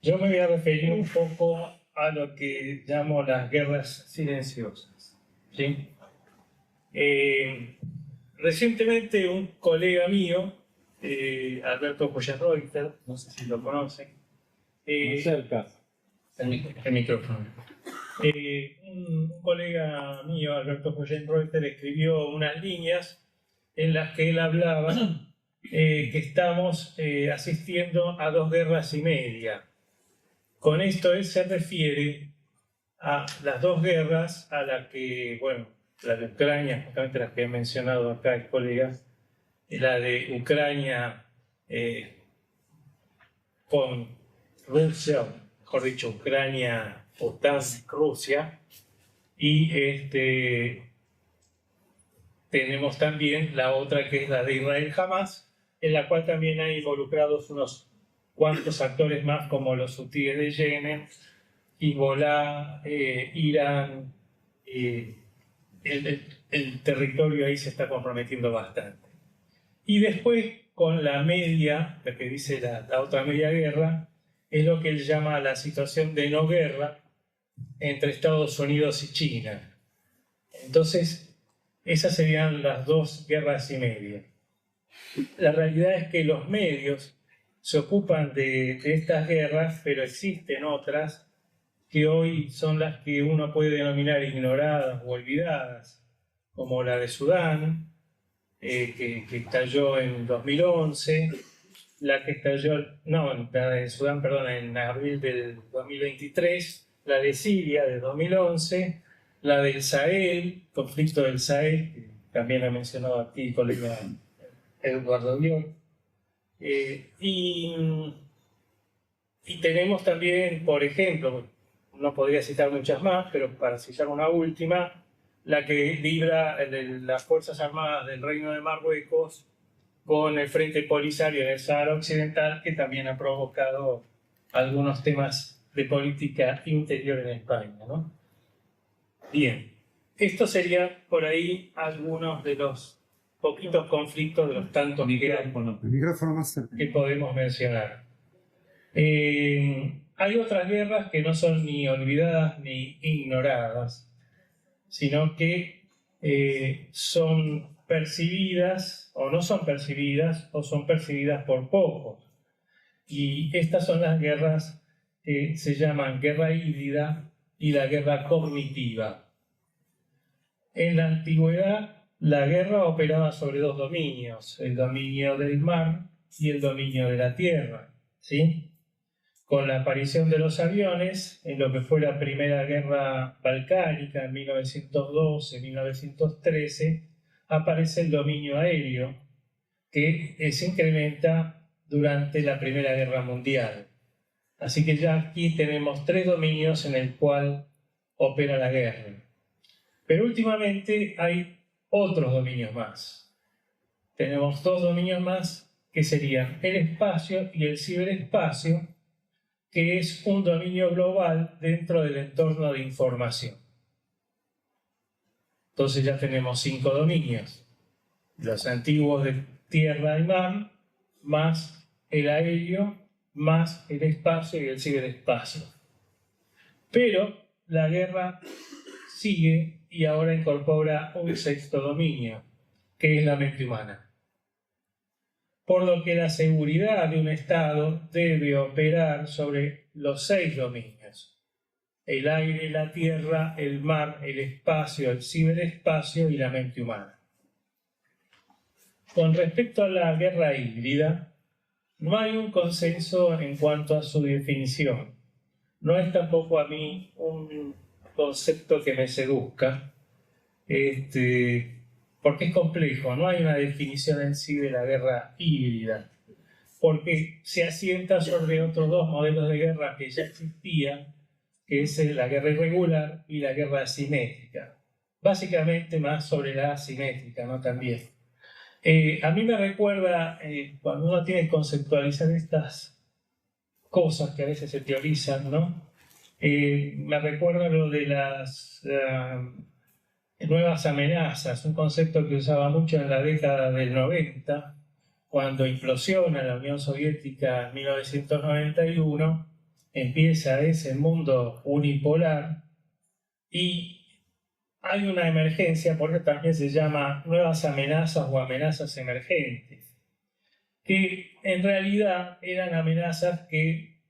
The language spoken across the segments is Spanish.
Yo me voy a referir un poco a lo que llamo las guerras silenciosas, ¿sí? Recientemente un colega mío, Alberto Joyenreuter, no sé si lo conocen, cerca. el micrófono. Un colega mío, Alberto Joyenreuter, escribió unas líneas en las que él hablaba que estamos asistiendo a 2 guerras y media. Con esto él se refiere a las 2 guerras a las que, bueno, la de Ucrania, justamente las que he mencionado acá el colega, la de Ucrania con Rusia, mejor dicho, Ucrania, OTAN, Rusia, y tenemos también la otra que es la de Israel-Hamás, en la cual también hay involucrados unos cuantos actores más como los hutíes de Yemen, Hezbollah, Irán, el territorio ahí se está comprometiendo bastante. Y después, con la media, lo que dice la otra media guerra, es lo que él llama la situación de no guerra entre Estados Unidos y China. Entonces, esas serían las 2 guerras y media. La realidad es que los medios se ocupan de estas guerras, pero existen otras que hoy son las que uno puede denominar ignoradas o olvidadas, como la de Sudán, que estalló en 2011, la de Sudán, perdón, en abril del 2023, la de Siria de 2011, la del Sahel, conflicto del Sahel, que también ha mencionado aquí el colega Eduardo Biol, y tenemos también, por ejemplo, no podría citar muchas más, pero para citar una última, la que libra las Fuerzas Armadas del Reino de Marruecos con el Frente Polisario en el Sahara Occidental, que también ha provocado algunos temas de política interior en España, ¿no? Bien, estos serían por ahí algunos de los poquitos conflictos, de los tantos que podemos mencionar. Hay otras guerras que no son ni olvidadas ni ignoradas, sino que son percibidas o no son percibidas o son percibidas por pocos. Y estas son las guerras que se llaman guerra híbrida y la guerra cognitiva. En la antigüedad, la guerra operaba sobre 2 dominios, el dominio del mar y el dominio de la tierra, ¿sí? Con la aparición de los aviones, en lo que fue la Primera Guerra Balcánica en 1912-1913, aparece el dominio aéreo, que se incrementa durante la Primera Guerra Mundial. Así que ya aquí tenemos 3 dominios en el cual opera la guerra. Pero últimamente hay otros dominios más. Tenemos 2 dominios más que serían el espacio y el ciberespacio, que es un dominio global dentro del entorno de información. Entonces ya tenemos 5 dominios. Los antiguos de tierra y mar, más el aéreo, más el espacio y el ciberespacio. Pero la guerra sigue y ahora incorpora un 6º dominio, que es la mente humana. Por lo que la seguridad de un Estado debe operar sobre los 6 dominios: el aire, la tierra, el mar, el espacio, el ciberespacio y la mente humana. Con respecto a la guerra híbrida, no hay un consenso en cuanto a su definición. No es tampoco a mí un concepto que me seduzca, porque es complejo, no hay una definición en sí de la guerra híbrida, porque se asienta sobre otros 2 modelos de guerra que ya existían, que es la guerra irregular y la guerra asimétrica. Básicamente más sobre la asimétrica, ¿no? También. A mí me recuerda, cuando uno tiene que conceptualizar estas cosas que a veces se teorizan, ¿no? Me recuerda lo de las nuevas amenazas, un concepto que usaba mucho en la década del 90, cuando implosiona la Unión Soviética en 1991, empieza ese mundo unipolar y hay una emergencia, por eso también se llama nuevas amenazas o amenazas emergentes, que en realidad eran amenazas que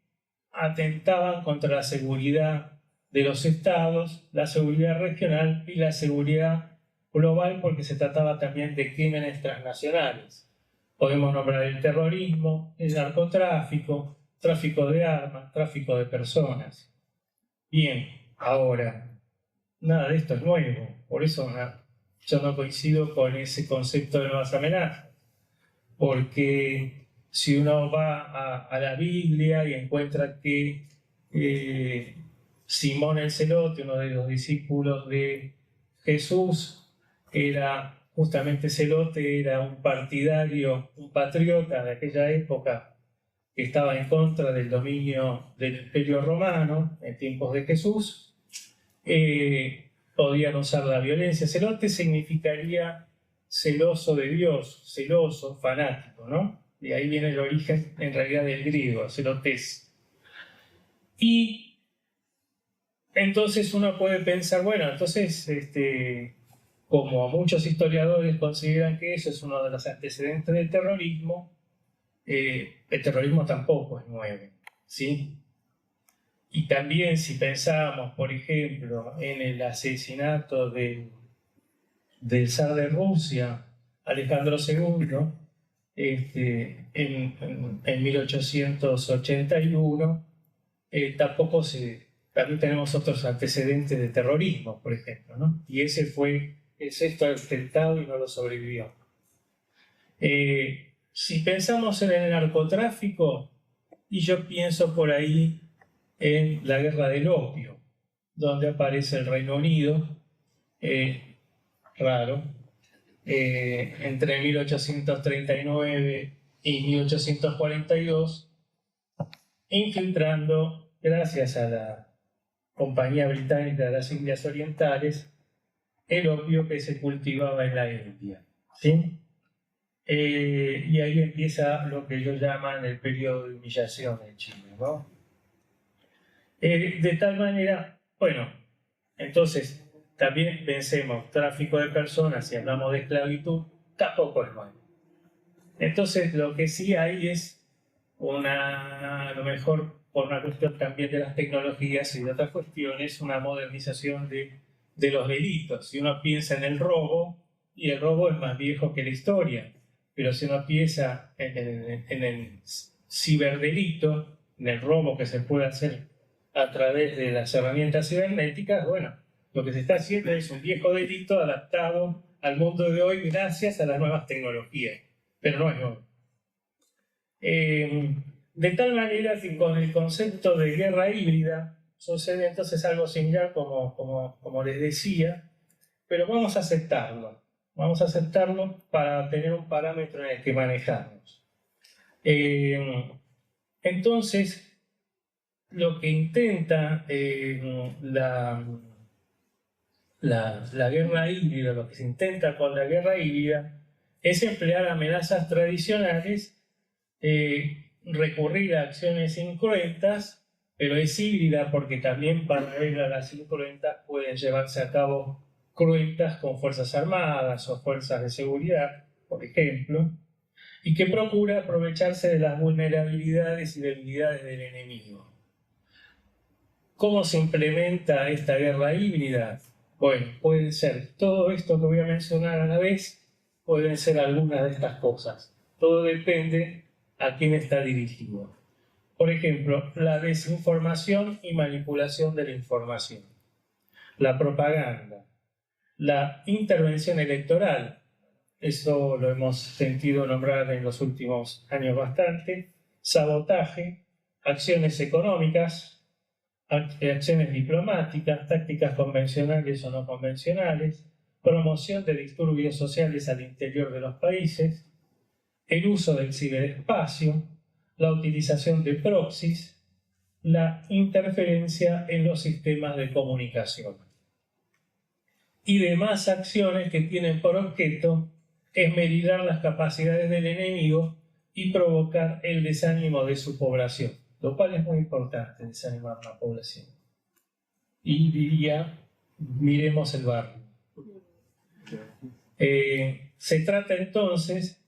atentaban contra la seguridad de los estados, la seguridad regional y la seguridad global, porque se trataba también de crímenes transnacionales. Podemos nombrar el terrorismo, el narcotráfico, tráfico de armas, tráfico de personas. Bien, ahora, nada de esto es nuevo, por eso yo no coincido con ese concepto de nuevas amenazas, porque si uno va a la Biblia y encuentra que Simón el Celote, uno de los discípulos de Jesús, era justamente celote, era un partidario, un patriota de aquella época que estaba en contra del dominio del Imperio Romano en tiempos de Jesús. Podían usar la violencia. Celote significaría celoso de Dios, celoso, fanático, ¿no? Y ahí viene el origen en realidad del griego, celotes. Y entonces uno puede pensar, bueno, entonces como muchos historiadores consideran que eso es uno de los antecedentes del terrorismo, el terrorismo tampoco es nuevo, ¿sí? Y también si pensamos, por ejemplo, en el asesinato del zar de Rusia, Alejandro II, en 1881, también tenemos otros antecedentes de terrorismo, por ejemplo, ¿no? Y ese fue el sexto atentado y no lo sobrevivió. Si pensamos en el narcotráfico, y yo pienso por ahí en la guerra del opio, donde aparece el Reino Unido, raro, entre 1839 y 1842, infiltrando, gracias a la Compañía Británica de las Indias Orientales, el opio que se cultivaba en la India, ¿sí? Y ahí empieza lo que ellos llaman el periodo de humillación en Chile, ¿no? De tal manera, bueno, entonces también pensemos, tráfico de personas, si hablamos de esclavitud, tampoco es malo. Entonces lo que sí hay es a lo mejor por una cuestión también de las tecnologías y de otras cuestiones, una modernización de los delitos. Si uno piensa en el robo, y el robo es más viejo que la historia, pero si uno piensa en el ciberdelito, en el robo que se puede hacer a través de las herramientas cibernéticas, bueno, lo que se está haciendo es un viejo delito adaptado al mundo de hoy gracias a las nuevas tecnologías, pero no es nuevo. De tal manera que con el concepto de guerra híbrida sucede entonces algo similar como les decía, pero vamos a aceptarlo para tener un parámetro en el que manejarnos. Entonces, lo que intenta la guerra híbrida, lo que se intenta con la guerra híbrida, es emplear amenazas tradicionales, recurrir a acciones incruentas, pero es híbrida porque también paralelo a las incruentas pueden llevarse a cabo cruentas con fuerzas armadas o fuerzas de seguridad, por ejemplo, y que procura aprovecharse de las vulnerabilidades y debilidades del enemigo. ¿Cómo se implementa esta guerra híbrida? Bueno, pueden ser todo esto que voy a mencionar a la vez, pueden ser algunas de estas cosas. Todo depende a quién está dirigido. Por ejemplo, la desinformación y manipulación de la información, la propaganda, la intervención electoral, eso lo hemos sentido nombrar en los últimos años bastante, sabotaje, acciones económicas, acciones diplomáticas, tácticas convencionales o no convencionales, promoción de disturbios sociales al interior de los países, el uso del ciberespacio, la utilización de proxies, la interferencia en los sistemas de comunicación y demás acciones que tienen por objeto esmerillar las capacidades del enemigo y provocar el desánimo de su población. lo cual es muy importante, desanimar a la población. Y diría, miremos el barrio. Se trata entonces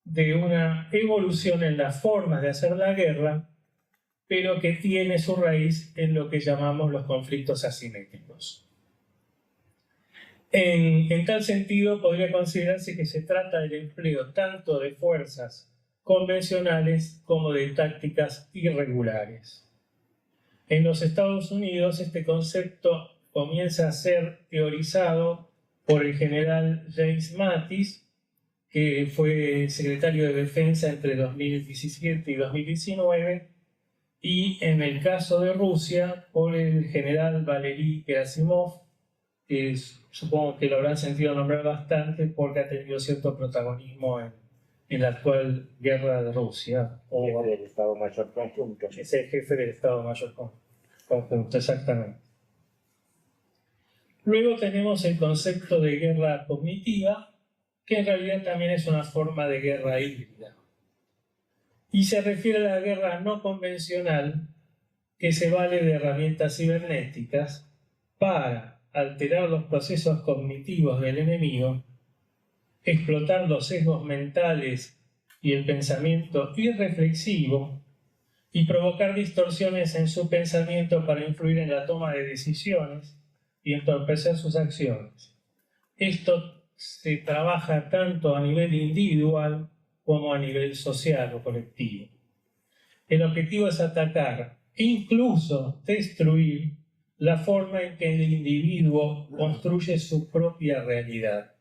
de una evolución en las formas de hacer la guerra, pero que tiene su raíz en lo que llamamos los conflictos asimétricos. En tal sentido, podría considerarse que se trata del empleo tanto de fuerzas convencionales como de tácticas irregulares. En los Estados Unidos, este concepto comienza a ser teorizado por el general James Mattis, que fue secretario de Defensa entre 2017 y 2019, y en el caso de Rusia, por el general Valery Gerasimov, que supongo que lo habrán sentido nombrar bastante porque ha tenido cierto protagonismo en la actual guerra de Rusia. O del Estado Mayor Conjunto. Es el jefe del Estado Mayor Conjunto, exactamente. Luego tenemos el concepto de guerra cognitiva, que en realidad también es una forma de guerra híbrida. Y se refiere a la guerra no convencional, que se vale de herramientas cibernéticas para alterar los procesos cognitivos del enemigo, explotar los sesgos mentales y el pensamiento irreflexivo y provocar distorsiones en su pensamiento para influir en la toma de decisiones y entorpecer sus acciones. Esto se trabaja tanto a nivel individual como a nivel social o colectivo. El objetivo es atacar e incluso destruir la forma en que el individuo construye su propia realidad,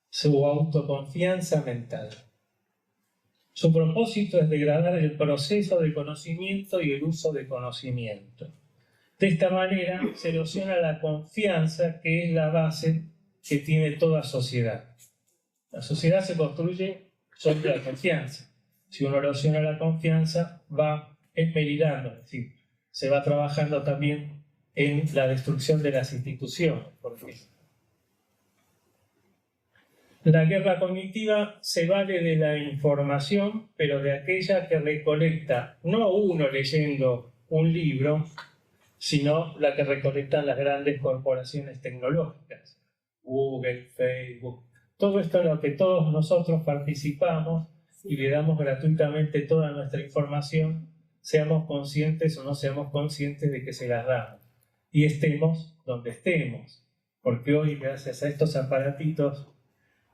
su autoconfianza mental. Su propósito es degradar el proceso de conocimiento y el uso de conocimiento. De esta manera se erosiona la confianza, que es la base que tiene toda sociedad. La sociedad se construye sobre la confianza. Si uno erosiona la confianza, va esmerilando, es decir, se va trabajando también en la destrucción de las instituciones, por ejemplo. La guerra cognitiva se vale de la información, pero de aquella que recolecta no uno leyendo un libro, sino la que recolectan las grandes corporaciones tecnológicas, Google, Facebook. Todo esto en lo que todos nosotros participamos y le damos gratuitamente toda nuestra información, seamos conscientes o no seamos conscientes de que se las damos. Y estemos donde estemos, porque hoy, gracias a estos aparatitos,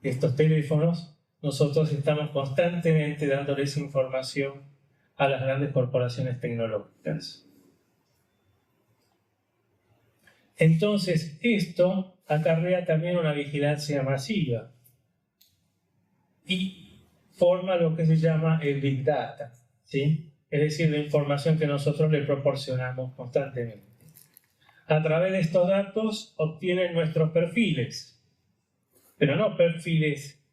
estos teléfonos, nosotros estamos constantemente dándoles información a las grandes corporaciones tecnológicas. Entonces, esto acarrea también una vigilancia masiva y forma lo que se llama el Big Data, ¿sí? Es decir, la información que nosotros le proporcionamos constantemente. A través de estos datos obtienen nuestros perfiles, pero no perfiles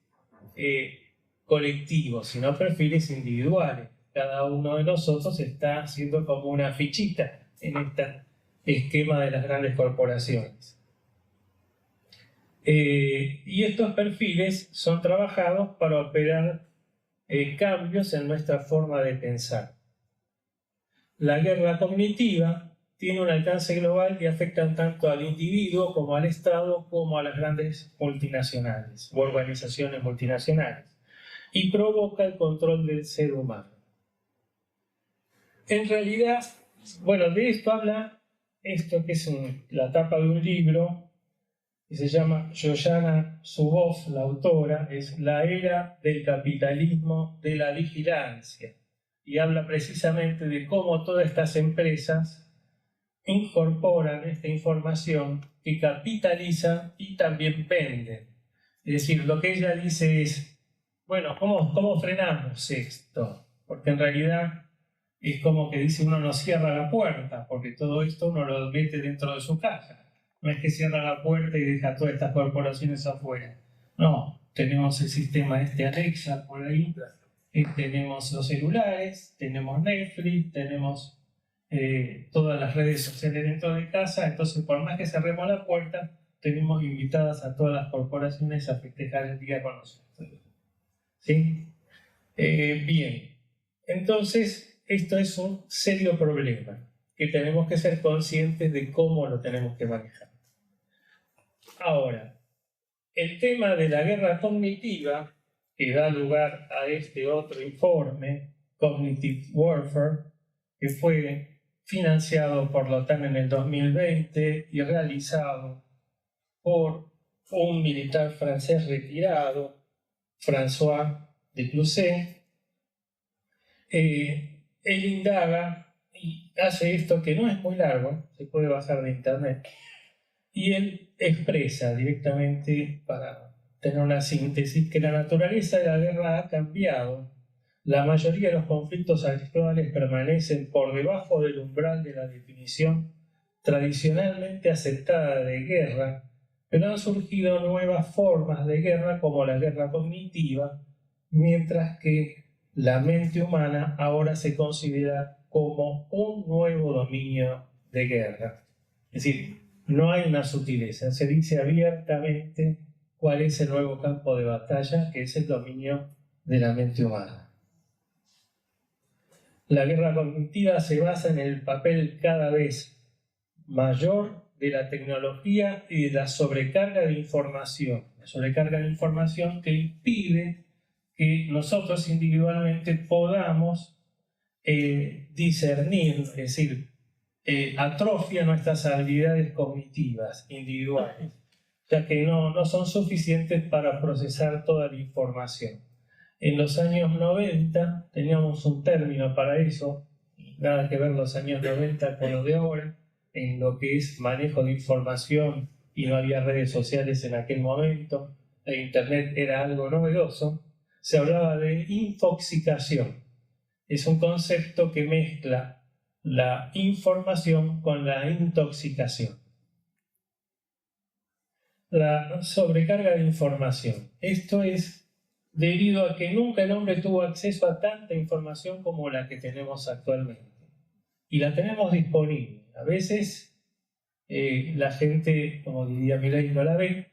colectivos, sino perfiles individuales. Cada uno de nosotros está haciendo como una fichita en este esquema de las grandes corporaciones. Y estos perfiles son trabajados para operar cambios en nuestra forma de pensar. La guerra cognitiva tiene un alcance global y afecta tanto al individuo como al Estado como a las grandes multinacionales o organizaciones multinacionales y provoca el control del ser humano. En realidad, bueno, de esto habla esto que es la tapa de un libro que se llama Shoshana Zuboff, la autora, es La era del capitalismo de la vigilancia, y habla precisamente de cómo todas estas empresas incorporan esta información que capitalizan y también venden. Es decir, lo que ella dice es, bueno, ¿cómo frenamos esto? Porque en realidad es como que dice, uno no cierra la puerta, porque todo esto uno lo mete dentro de su casa. No es que cierra la puerta y deja todas estas corporaciones afuera. No, tenemos el sistema Alexa por ahí, tenemos los celulares, tenemos Netflix, tenemos todas las redes sociales dentro de casa. Entonces, por más que cerremos la puerta, tenemos invitadas a todas las corporaciones a festejar el día con nosotros. ¿Sí? Bien. Entonces, esto es un serio problema que tenemos que ser conscientes de cómo lo tenemos que manejar. Ahora, el tema de la guerra cognitiva, que da lugar a este otro informe, Cognitive Warfare, que fue financiado por la OTAN en el 2020 y realizado por un militar francés retirado, François de Clusset. Él indaga y hace esto que no es muy largo, se puede bajar de internet, y él expresa directamente, para tener una síntesis, que la naturaleza de la guerra ha cambiado. La mayoría de los conflictos actuales permanecen por debajo del umbral de la definición tradicionalmente aceptada de guerra, pero han surgido nuevas formas de guerra como la guerra cognitiva, mientras que la mente humana ahora se considera como un nuevo dominio de guerra. Es decir, no hay una sutileza, se dice abiertamente cuál es el nuevo campo de batalla, que es el dominio de la mente humana. La guerra cognitiva se basa en el papel cada vez mayor de la tecnología y de la sobrecarga de información. La sobrecarga de información que impide que nosotros individualmente podamos discernir, es decir, atrofia nuestras habilidades cognitivas individuales, ya que no son suficientes para procesar toda la información. En los años 90 teníamos un término para eso, nada que ver los años 90 con los de ahora, en lo que es manejo de información, y no había redes sociales en aquel momento, la internet era algo novedoso. Se hablaba de infoxicación. Es un concepto que mezcla la información con la intoxicación. La sobrecarga de información. Esto es debido a que nunca el hombre tuvo acceso a tanta información como la que tenemos actualmente. Y la tenemos disponible. A veces la gente, como diría Milei, no la ve,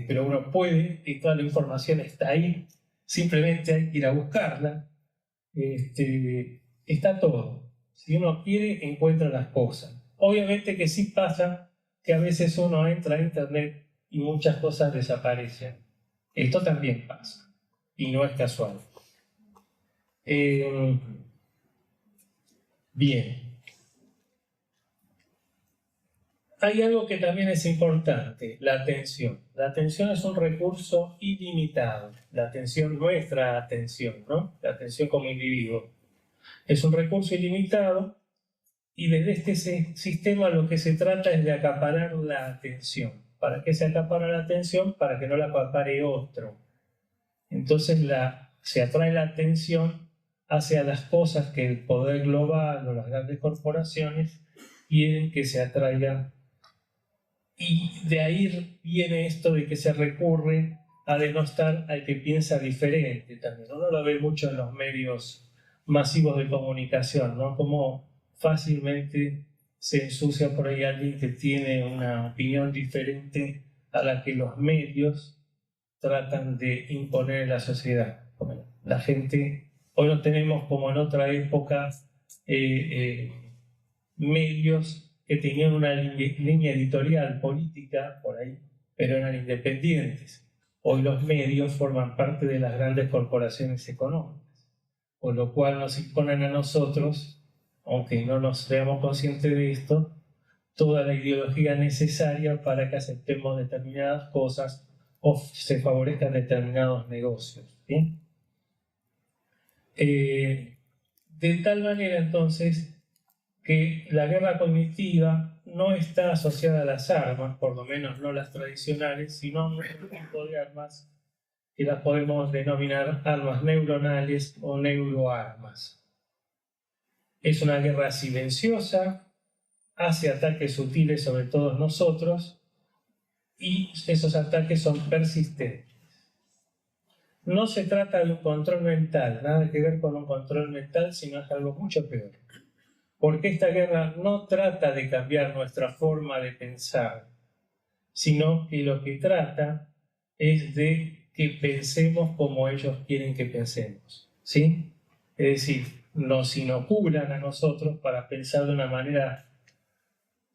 pero uno puede, y toda la información está ahí, simplemente hay que ir a buscarla. Está todo. Si uno quiere, encuentra las cosas. Obviamente que sí pasa que a veces uno entra a internet y muchas cosas desaparecen. Esto también pasa, y no es casual. Bien. Hay algo que también es importante, la atención. La atención es un recurso ilimitado. La atención, nuestra atención, ¿no? La atención como individuo. Es un recurso ilimitado y desde este sistema lo que se trata es de acaparar la atención. ¿Para qué se acapara la atención? Para que no la acapare otro. Entonces se atrae la atención hacia las cosas que el poder global o las grandes corporaciones quieren que se atraiga. Y de ahí viene esto de que se recurre a denostar al que piensa diferente también. Uno lo ve mucho en los medios masivos de comunicación, ¿no? Como fácilmente se ensucia por ahí alguien que tiene una opinión diferente a la que los medios tratan de imponer en la sociedad. La gente, hoy no tenemos como en otra época medios que tenían una línea editorial política por ahí, pero eran independientes. Hoy los medios forman parte de las grandes corporaciones económicas, por lo cual nos imponen a nosotros, aunque no nos seamos conscientes de esto, toda la ideología necesaria para que aceptemos determinadas cosas o se favorezcan determinados negocios. ¿Sí? De tal manera entonces que la guerra cognitiva no está asociada a las armas, por lo menos no las tradicionales, sino a un tipo de armas que las podemos denominar armas neuronales o neuroarmas. Es una guerra silenciosa, hace ataques sutiles sobre todos nosotros y esos ataques son persistentes. No se trata de un control mental, nada que ver con un control mental, sino es algo mucho peor. Porque esta guerra no trata de cambiar nuestra forma de pensar, sino que lo que trata es de que pensemos como ellos quieren que pensemos. ¿Sí? Es Es decir, nos inoculan a nosotros para pensar de una manera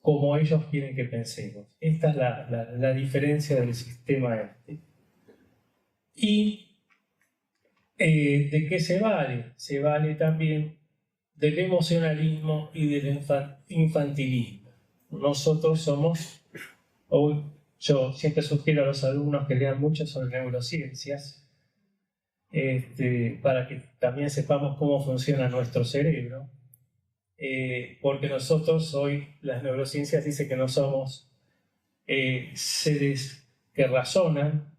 como ellos quieren que pensemos. Esta es la diferencia del sistema este. ¿Y de qué se vale? Se vale también del emocionalismo y del infantilismo. Nosotros somos, yo siempre sugiero a los alumnos que lean mucho sobre neurociencias, para que también sepamos cómo funciona nuestro cerebro, porque nosotros hoy, las neurociencias dicen que no somos seres que razonan,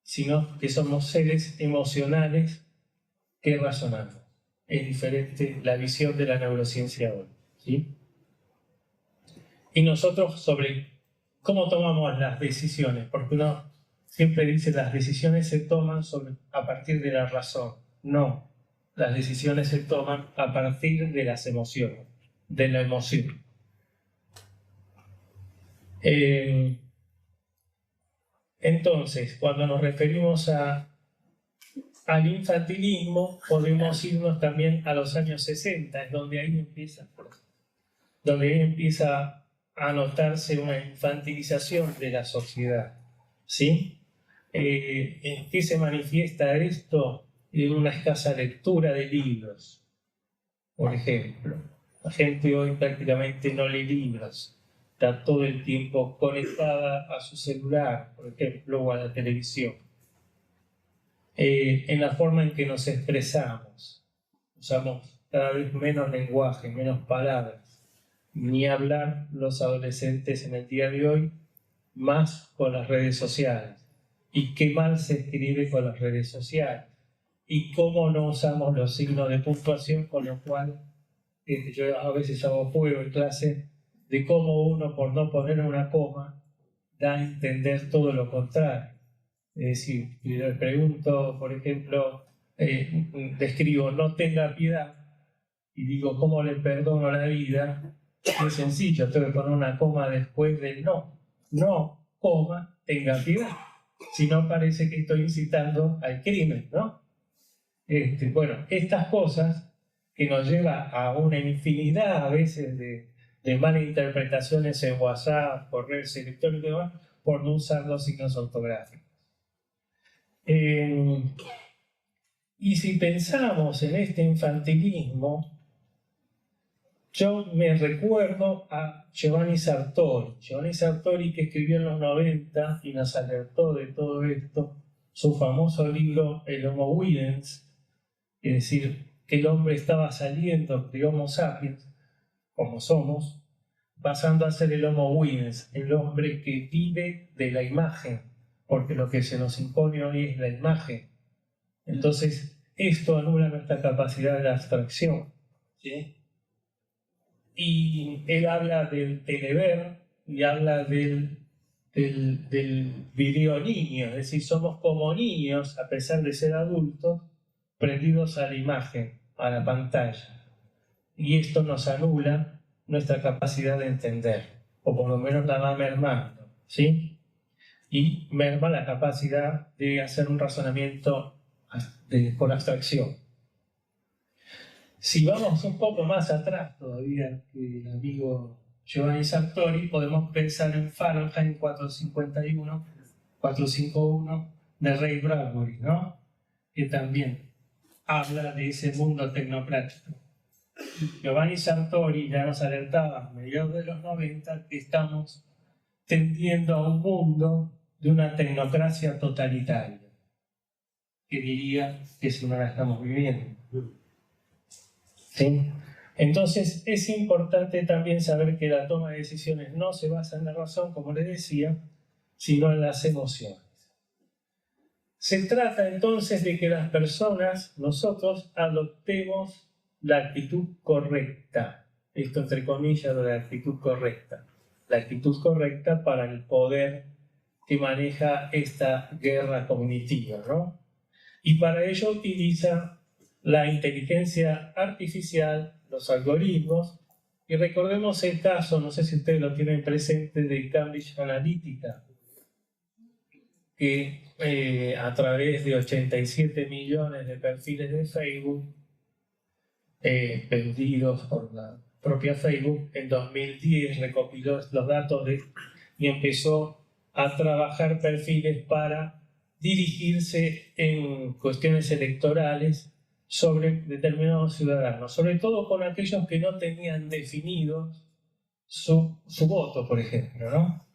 sino que somos seres emocionales que razonamos. Es diferente la visión de la neurociencia hoy, ¿sí? Y nosotros sobre cómo tomamos las decisiones, porque uno siempre dice las decisiones se toman a partir de la razón. No, las decisiones se toman a partir de las emociones, de la emoción. Entonces, cuando nos referimos al infantilismo, podemos irnos también a los años 60, es donde ahí empieza a notarse una infantilización de la sociedad, ¿sí? ¿En qué se manifiesta esto? En una escasa lectura de libros, por ejemplo. La gente hoy prácticamente no lee libros, está todo el tiempo conectada a su celular, por ejemplo, o a la televisión. En la forma en que nos expresamos, usamos cada vez menos lenguaje, menos palabras. Ni hablar los adolescentes en el día de hoy, más con las redes sociales. Y qué mal se escribe con las redes sociales. Y cómo no usamos los signos de puntuación, con lo cual yo a veces hago juego en clase de cómo uno, por no poner una coma, da a entender todo lo contrario. Es decir, le pregunto, por ejemplo, describo no tenga piedad y digo cómo le perdono la vida. Es sencillo, tengo que poner una coma después del no. No, coma, tenga piedad. Si no, parece que estoy incitando al crimen, ¿no? Bueno, estas cosas que nos llevan a una infinidad a veces de malas interpretaciones en WhatsApp, correos electrónicos y demás, por no usar los signos ortográficos. Y si pensamos en este infantilismo, yo me recuerdo a Giovanni Sartori. Giovanni Sartori, que escribió en los 90 y nos alertó de todo esto, su famoso libro El Homo Videns, es decir, que el hombre estaba saliendo de Homo sapiens, como somos, pasando a ser el Homo Videns, el hombre que vive de la imagen, porque lo que se nos impone hoy es la imagen. Entonces, esto anula nuestra capacidad de abstracción, ¿sí? Y él habla del telever y habla del video niño, es decir, somos como niños, a pesar de ser adultos, prendidos a la imagen, a la pantalla. Y esto nos anula nuestra capacidad de entender, o por lo menos la va mermando, ¿sí? Y merma la capacidad de hacer un razonamiento con abstracción. Si vamos un poco más atrás todavía que el amigo Giovanni Sartori, podemos pensar en Fahrenheit 451 de Ray Bradbury, ¿no? Que también habla de ese mundo tecnocrático. Giovanni Sartori ya nos alertaba a mediados de los 90 que estamos tendiendo a un mundo de una tecnocracia totalitaria, que diría que si no la estamos viviendo. ¿Sí? Entonces es importante también saber que la toma de decisiones no se basa en la razón, como les decía, sino en las emociones. Se trata entonces de que las personas, nosotros, adoptemos la actitud correcta. Esto entre comillas de la actitud correcta. La actitud correcta para el poder que maneja esta guerra cognitiva, ¿no? Y para ello utiliza la inteligencia artificial, los algoritmos, y recordemos el caso, no sé si ustedes lo tienen presente, de Cambridge Analytica, que a través de 87 millones de perfiles de Facebook pedidos por la propia Facebook. En 2010 recopiló los datos y empezó a trabajar perfiles para dirigirse en cuestiones electorales sobre determinados ciudadanos, sobre todo con aquellos que no tenían definido su voto, por ejemplo, ¿no?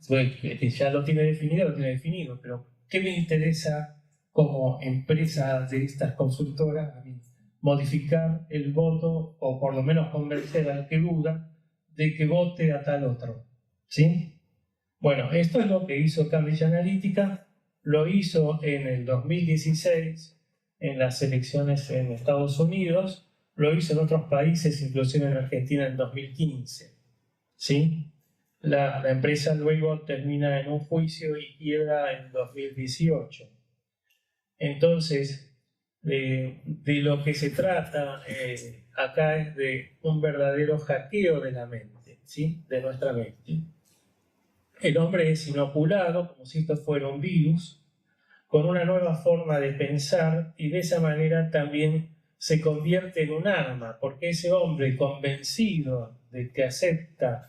Ya lo tiene definido, pero ¿qué me interesa como empresa de estas consultoras a mí? Modificar el voto o por lo menos convencer al que duda de que vote a tal otro, ¿sí? Bueno, esto es lo que hizo Cambridge Analytica, lo hizo en el 2016 en las elecciones en Estados Unidos, lo hizo en otros países, inclusive en Argentina en 2015, ¿sí? La empresa luego termina en un juicio y quiebra en 2018. Entonces, de lo que se trata acá es de un verdadero hackeo de la mente, ¿sí? De nuestra mente. El hombre es inoculado, como si esto fuera un virus, con una nueva forma de pensar y de esa manera también se convierte en un arma, porque ese hombre convencido de que acepta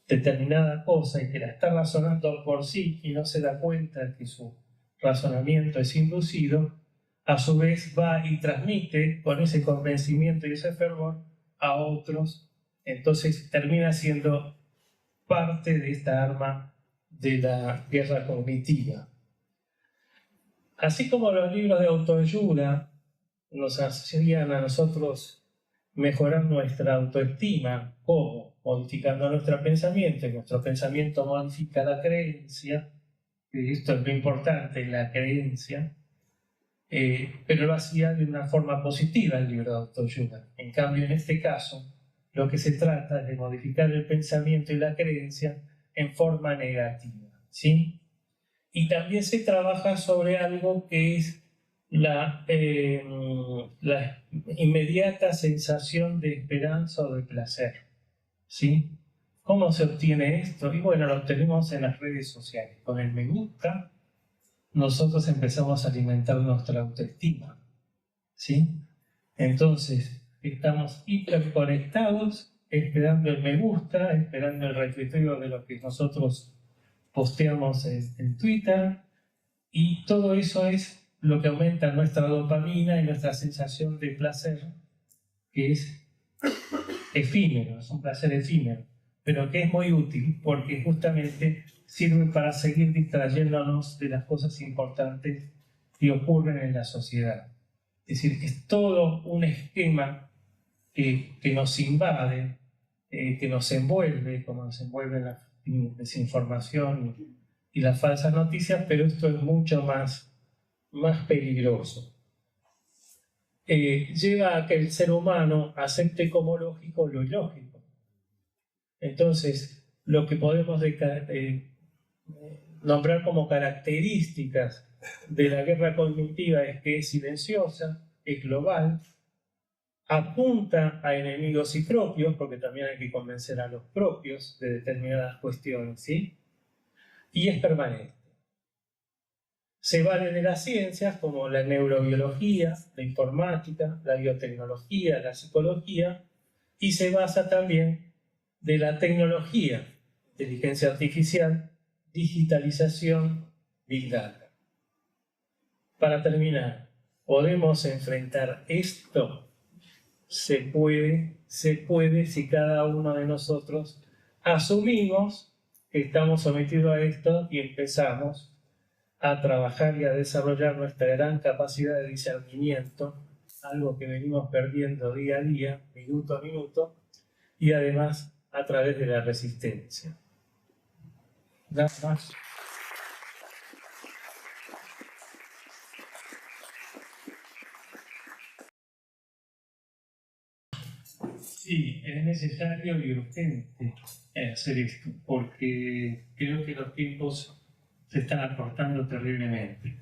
determinada cosa y que la está razonando por sí y no se da cuenta que su razonamiento es inducido, a su vez va y transmite con ese convencimiento y ese fervor a otros, entonces termina siendo parte de esta arma de la guerra cognitiva. Así como los libros de autoayuda nos hacían a nosotros mejorar nuestra autoestima, ¿cómo? Modificando nuestro pensamiento, y nuestro pensamiento modifica la creencia, y esto es lo importante, la creencia, pero lo hacía de una forma positiva el libro de autoayuda. En cambio, en este caso, lo que se trata es de modificar el pensamiento y la creencia en forma negativa, ¿sí? Y también se trabaja sobre algo que es la inmediata sensación de esperanza o de placer, ¿sí? ¿Cómo se obtiene esto? Y bueno, lo obtenemos en las redes sociales. Con el me gusta, nosotros empezamos a alimentar nuestra autoestima, ¿sí? Entonces, estamos hiperconectados, esperando el me gusta, esperando el retuiteo de lo que nosotros posteamos en Twitter, y todo eso es lo que aumenta nuestra dopamina y nuestra sensación de placer, que es efímero, es un placer efímero, pero que es muy útil porque justamente sirve para seguir distrayéndonos de las cosas importantes que ocurren en la sociedad. Es decir, es todo un esquema que nos invade, que nos envuelve, como nos envuelve la desinformación y las falsas noticias, pero esto es mucho más peligroso. Lleva a que el ser humano acepte como lógico lo ilógico. Entonces, lo que podemos nombrar como características de la guerra cognitiva es que es silenciosa, es global, apunta a enemigos y propios, porque también hay que convencer a los propios de determinadas cuestiones, ¿sí? Y es permanente. Se vale de las ciencias como la neurobiología, la informática, la biotecnología, la psicología, y se basa también de la tecnología, inteligencia artificial, digitalización, Big Data. Para terminar, ¿podemos enfrentar esto? Se puede si cada uno de nosotros asumimos que estamos sometidos a esto y empezamos a trabajar y a desarrollar nuestra gran capacidad de discernimiento, algo que venimos perdiendo día a día, minuto a minuto, y además a través de la resistencia. Nada más. Sí, es necesario y urgente hacer esto, porque creo que los tiempos se están acortando terriblemente.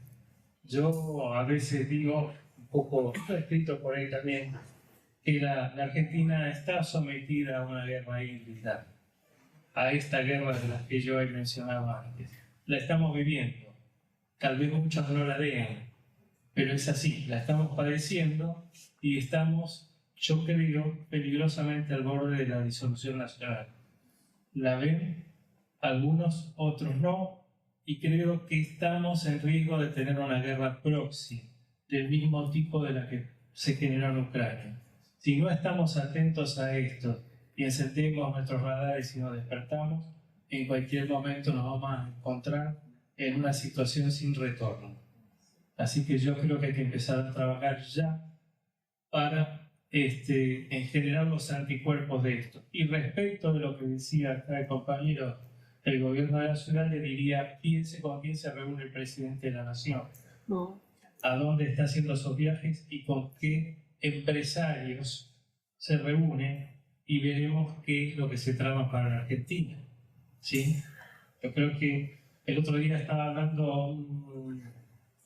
Yo a veces digo, un poco escrito por ahí también, que la Argentina está sometida a una guerra híbrida, a esta guerra de la que yo he mencionado antes. La estamos viviendo, tal vez muchos no la vean, pero es así, la estamos padeciendo y estamos yo creo peligrosamente al borde de la disolución nacional. La ven algunos, otros no, y creo que estamos en riesgo de tener una guerra proxy del mismo tipo de la que se generó en Ucrania. Si no estamos atentos a esto y encendemos nuestros radares y nos despertamos, en cualquier momento nos vamos a encontrar en una situación sin retorno. Así que yo creo que hay que empezar a trabajar ya para en generar los anticuerpos de esto. Y respecto de lo que decía acá el compañero del gobierno de la ciudad, le diría, piense con quién se reúne el presidente de la nación, a dónde está haciendo esos viajes y con qué empresarios se reúne, y veremos qué es lo que se trama para la Argentina. ¿Sí? Yo creo que el otro día estaba hablando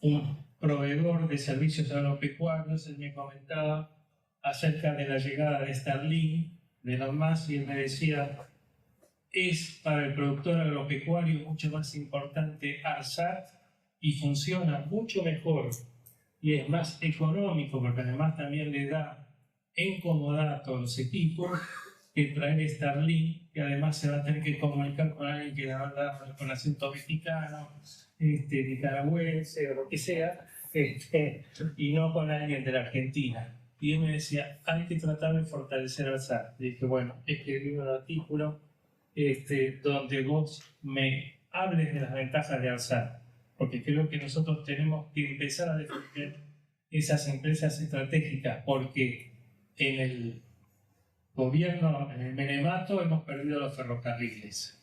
un proveedor de servicios agropecuarios, él me comentaba acerca de la llegada de Starlink, de Elon Musk, y él me decía, es para el productor agropecuario mucho más importante ARSAT y funciona mucho mejor y es más económico, porque además también le da en comodato los equipos, que traer Starlink, que además se va a tener que comunicar con alguien que habla con acento mexicano, nicaragüense o lo que sea, y no con alguien de la Argentina. Y él me decía, hay que tratar de fortalecer al SAT. Y dije, bueno, escribí un artículo donde vos me hables de las ventajas de ARSAT, porque creo que nosotros tenemos que empezar a defender esas empresas estratégicas, porque en el gobierno, en el menemato, hemos perdido los ferrocarriles,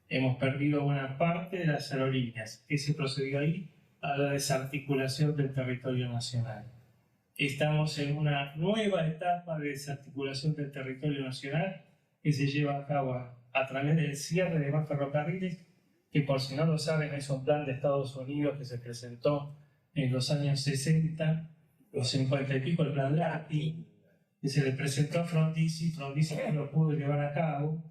hemos perdido buena parte de las aerolíneas. ¿Qué se procedió ahí? A la desarticulación del territorio nacional. Estamos en una nueva etapa de desarticulación del territorio nacional que se lleva a cabo a través del cierre de más ferrocarriles, que por si no lo saben es un plan de Estados Unidos que se presentó en los años 60, los 50 y pico, el plan Lati, que se le presentó a Frondizi no lo pudo llevar a cabo.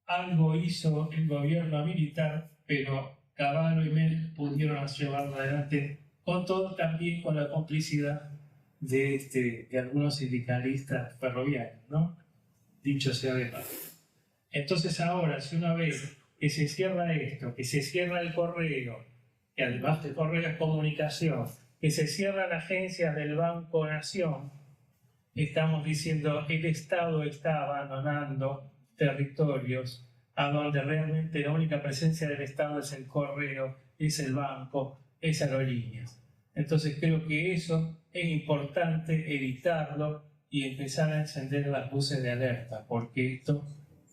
Algo hizo el gobierno militar, pero Cavallo y Mel pudieron llevarlo adelante, con todo, también con la complicidad de algunos sindicalistas ferroviarios, ¿no? Dicho sea de paso. Entonces ahora, si una vez que se cierra esto, que se cierra el correo, que además del correo es comunicación, que se cierran agencias del Banco Nación, estamos diciendo que el Estado está abandonando territorios a donde realmente la única presencia del Estado es el correo, es el banco, es aerolíneas. Entonces creo que eso es importante evitarlo y empezar a encender las luces de alerta, porque esto,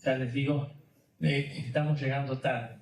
ya les digo, estamos llegando tarde.